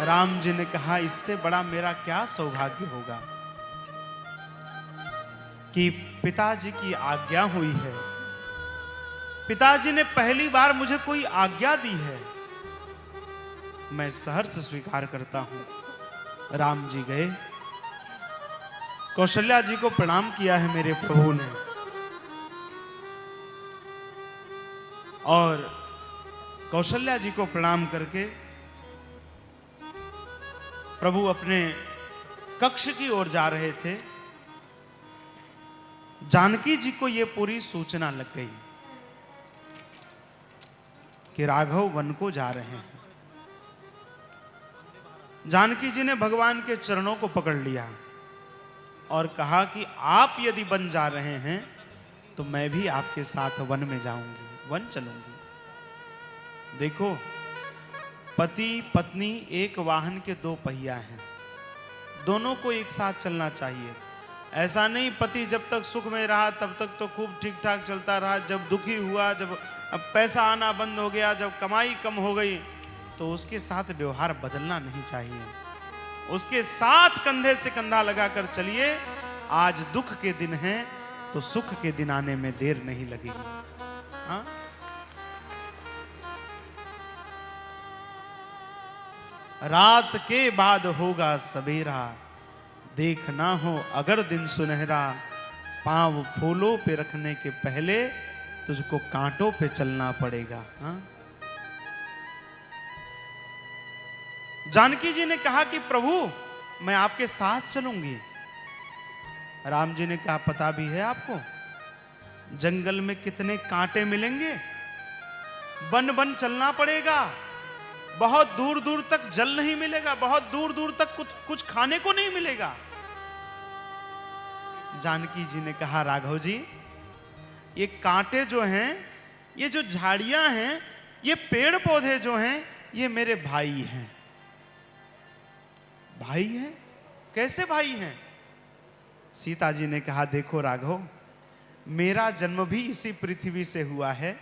राम जी ने कहा, इससे बड़ा मेरा क्या सौभाग्य होगा कि पिताजी की आज्ञा हुई है। पिताजी ने पहली बार मुझे कोई आज्ञा दी है, मैं सहर्ष स्वीकार करता हूं। राम जी गए, कौशल्या जी को प्रणाम किया है मेरे प्रभु ने, और कौशल्या जी को प्रणाम करके प्रभु अपने कक्ष की ओर जा रहे थे। जानकी जी को यह पूरी सूचना लग गई कि राघव वन को जा रहे हैं। जानकी जी ने भगवान के चरणों को पकड़ लिया और कहा कि आप यदि वन जा रहे हैं तो मैं भी आपके साथ वन में जाऊंगी, वन चलूंगी। देखो, पति पत्नी एक वाहन के दो पहिया हैं, दोनों को एक साथ चलना चाहिए। ऐसा नहीं पति जब तक सुख में रहा तब तक तो खूब ठीक ठाक चलता रहा, जब दुखी हुआ, जब अब पैसा आना बंद हो गया, जब कमाई कम हो गई, तो उसके साथ व्यवहार बदलना नहीं चाहिए। उसके साथ कंधे से कंधा लगाकर चलिए। आज दुख के दिन हैं तो सुख के दिन आने में देर नहीं लगेगी। हाँ, रात के बाद होगा सवेरा, देखना हो अगर दिन सुनहरा, पांव फूलों पे रखने के पहले तुझको कांटों पे चलना पड़ेगा। हाँ? जानकी जी ने कहा कि प्रभु मैं आपके साथ चलूंगी। राम जी ने कहा, पता भी है आपको जंगल में कितने कांटे मिलेंगे, बन बन चलना पड़ेगा, बहुत दूर दूर तक जल नहीं मिलेगा, बहुत दूर दूर तक कुछ खाने को नहीं मिलेगा। जानकी जी ने कहा, राघव जी ये कांटे जो हैं, ये जो झाड़ियां हैं, ये पेड़ पौधे जो हैं, ये मेरे भाई हैं। भाई हैं? कैसे भाई हैं? सीता जी ने कहा, देखो राघव, मेरा जन्म भी इसी पृथ्वी से हुआ है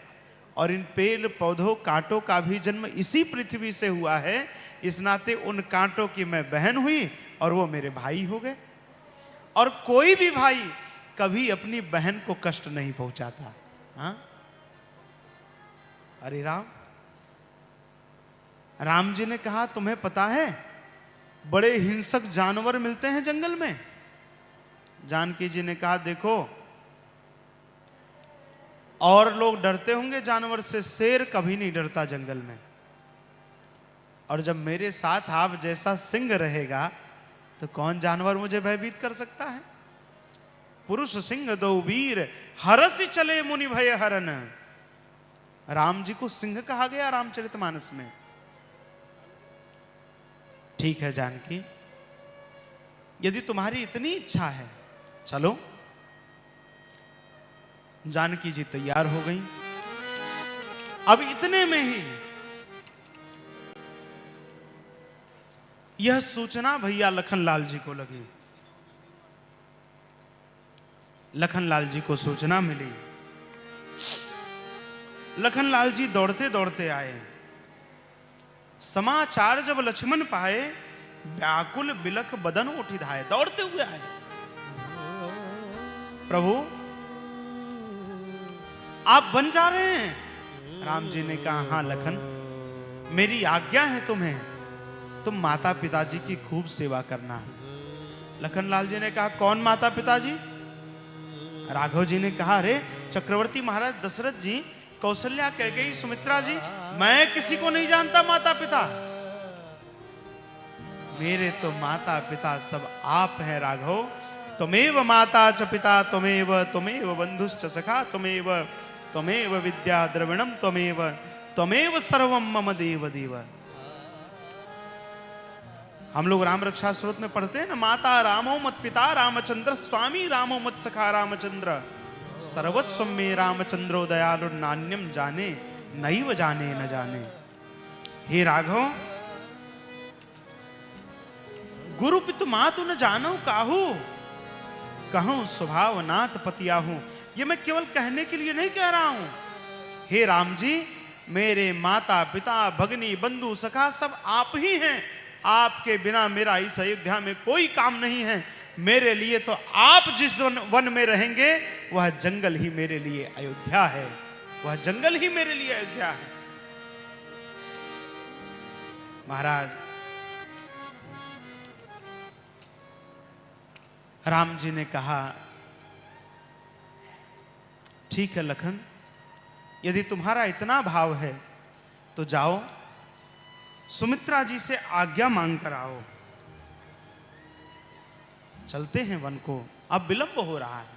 और इन पेड़ पौधों कांटों का भी जन्म इसी पृथ्वी से हुआ है। इस नाते उन कांटों की मैं बहन हुई और वो मेरे भाई हो गए। और कोई भी भाई कभी अपनी बहन को कष्ट नहीं पहुंचाता। हाँ? अरे राम जी ने कहा, तुम्हें पता है बड़े हिंसक जानवर मिलते हैं जंगल में। जानकी जी ने कहा, देखो और लोग डरते होंगे जानवर से, शेर कभी नहीं डरता जंगल में। और जब मेरे साथ आप जैसा सिंह रहेगा तो कौन जानवर मुझे भयभीत कर सकता है। पुरुष सिंह दो वीर, हरसि चले मुनि भय हरन। राम जी को सिंह कहा गया रामचरितमानस में। ठीक है जानकी, यदि तुम्हारी इतनी इच्छा है चलो। जानकी जी तैयार हो गई। अब इतने में ही यह सूचना भैया लखनलाल जी को लगी। लखनलाल जी को सूचना मिली। लखनलाल जी दौड़ते दौड़ते आए। समाचार जब लक्ष्मण पाए, व्याकुल बिलख बदन उठी धाये, दौड़ते हुए आए। प्रभु आप बन जा रहे हैं? राम जी ने कहा, हां लखन, मेरी आज्ञा है तुम्हें, तुम माता पिताजी की खूब सेवा करना। लखनलाल जी ने कहा, कौन माता पिताजी? राघव जी ने कहा, अरे चक्रवर्ती महाराज दशरथ जी, कौशल्या, कैकेयी, सुमित्रा जी, मैं किसी को नहीं जानता माता पिता। मेरे तो माता पिता सब आप हैं राघव। तुमेव माता च पिता तुमेव बंधुश्च सखा त्वमेव विद्या द्रविणम त्वमेव सर्वम मम देव देव। हम लोग राम रक्षा स्त्रोत में पढ़ते हैं ना, माता रामो मत पिता रामचंद्र, स्वामी रामो मत सखा रामचंद्र, सर्वस्व में रामचंद्रो दयालु, नान्यम जाने नैव जाने न जाने। हे राघव, गुरु पितु मातु न जानो काहू, कहूं स्वभाव नाथ पतियाहू। ये मैं केवल कहने के लिए नहीं कह रहा हूं। हे राम जी, मेरे माता पिता भगनी बंधु सखा सब आप ही हैं। आपके बिना मेरा इस अयोध्या में कोई काम नहीं है। मेरे लिए तो आप जिस वन में रहेंगे वह जंगल ही मेरे लिए अयोध्या है, वह जंगल ही मेरे लिए अयोध्या है। महाराज राम जी ने कहा, ठीक है लखन, यदि तुम्हारा इतना भाव है तो जाओ सुमित्रा जी से आज्ञा मांग कर आओ, चलते हैं वन को, अब विलंब हो रहा है।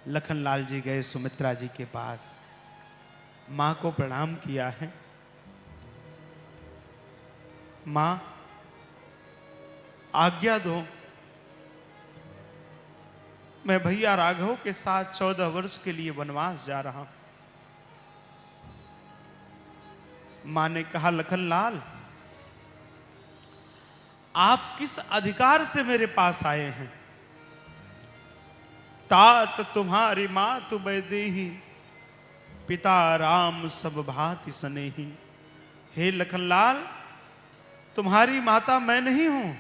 लखनलाल जी गए सुमित्रा जी के पास, मां को प्रणाम किया है। मां आज्ञा दो, मैं भैया राघव के साथ 14 वर्ष के लिए वनवास जा रहा हूं। मां ने कहा, लखनलाल आप किस अधिकार से मेरे पास आए हैं? तात तुम्हारी मातु बैदेही, पिता राम सब भांति सनेही। हे लखनलाल, तुम्हारी माता मैं नहीं हूं,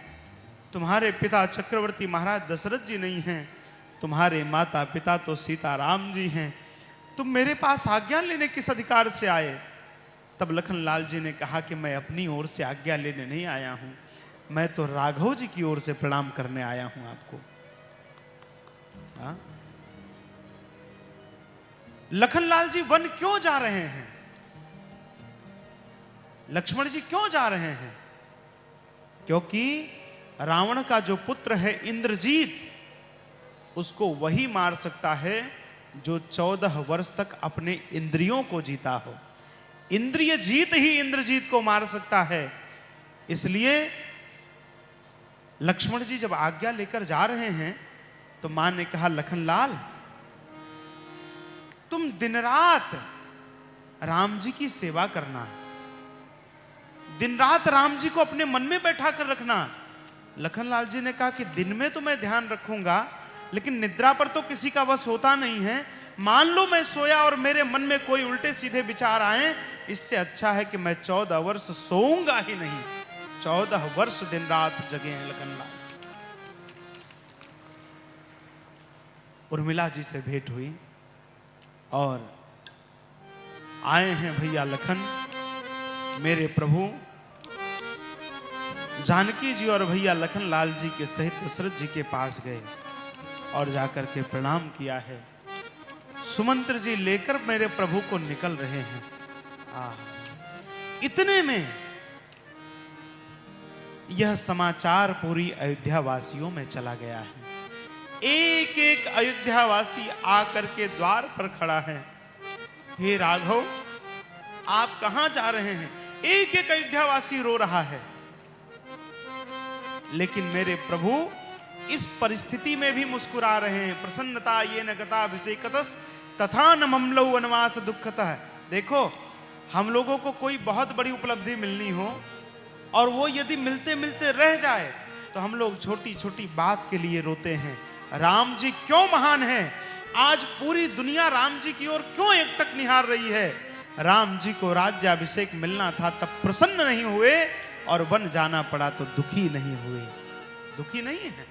तुम्हारे पिता चक्रवर्ती महाराज दशरथ जी नहीं हैं, तुम्हारे माता पिता तो सीता राम जी हैं। तुम मेरे पास आज्ञा लेने किस अधिकार से आए? तब लखनलाल जी ने कहा कि मैं अपनी ओर से आज्ञा लेने नहीं आया हूं, मैं तो राघव जी की ओर से प्रणाम करने आया हूं आपको। लखनलाल जी वन क्यों जा रहे हैं? लक्ष्मण जी क्यों जा रहे हैं? क्योंकि रावण का जो पुत्र है इंद्रजीत, उसको वही मार सकता है जो 14 वर्ष तक अपने इंद्रियों को जीता हो। इंद्रिय जीत ही इंद्रजीत को मार सकता है। इसलिए लक्ष्मण जी जब आज्ञा लेकर जा रहे हैं तो मां ने कहा, लखनलाल तुम दिन रात राम जी की सेवा करना, दिन रात राम जी को अपने मन में बैठा कर रखना। लखनलाल जी ने कहा कि दिन में तो मैं ध्यान रखूंगा, लेकिन निद्रा पर तो किसी का वश होता नहीं है। मान लो मैं सोया और मेरे मन में कोई उल्टे सीधे विचार आए, इससे अच्छा है कि मैं 14 वर्ष सोऊंगा ही नहीं। 14 वर्ष दिन रात जगे हैं लखनलाल। उर्मिला जी से भेंट हुई और आए हैं भैया लखन, मेरे प्रभु जानकी जी और भैया लखनलाल जी के सहित दशरथ जी के पास गए और जाकर के प्रणाम किया है। सुमंत्र जी लेकर मेरे प्रभु को निकल रहे हैं। इतने में यह समाचार पूरी अयोध्या वासियों में चला गया है। एक एक अयोध्यावासी आकर के द्वार पर खड़ा है। हे राघव, आप कहां जा रहे हैं? एक एक अयोध्यावासी रो रहा है। लेकिन मेरे प्रभु इस परिस्थिति में भी मुस्कुरा रहे हैं। प्रसन्नता ये न गता अभिषेकतस तथा न ममलौ वनवास दुखतः। देखो, हम लोगों को कोई बहुत बड़ी उपलब्धि मिलनी हो और वो यदि मिलते मिलते रह जाए तो हम लोग छोटी छोटी बात के लिए रोते हैं। राम जी क्यों महान है? आज पूरी दुनिया राम जी की ओर क्यों एकटक निहार रही है? राम जी को राज्याभिषेक मिलना था तब प्रसन्न नहीं हुए और वन जाना पड़ा तो दुखी नहीं हुए। दुखी नहीं है।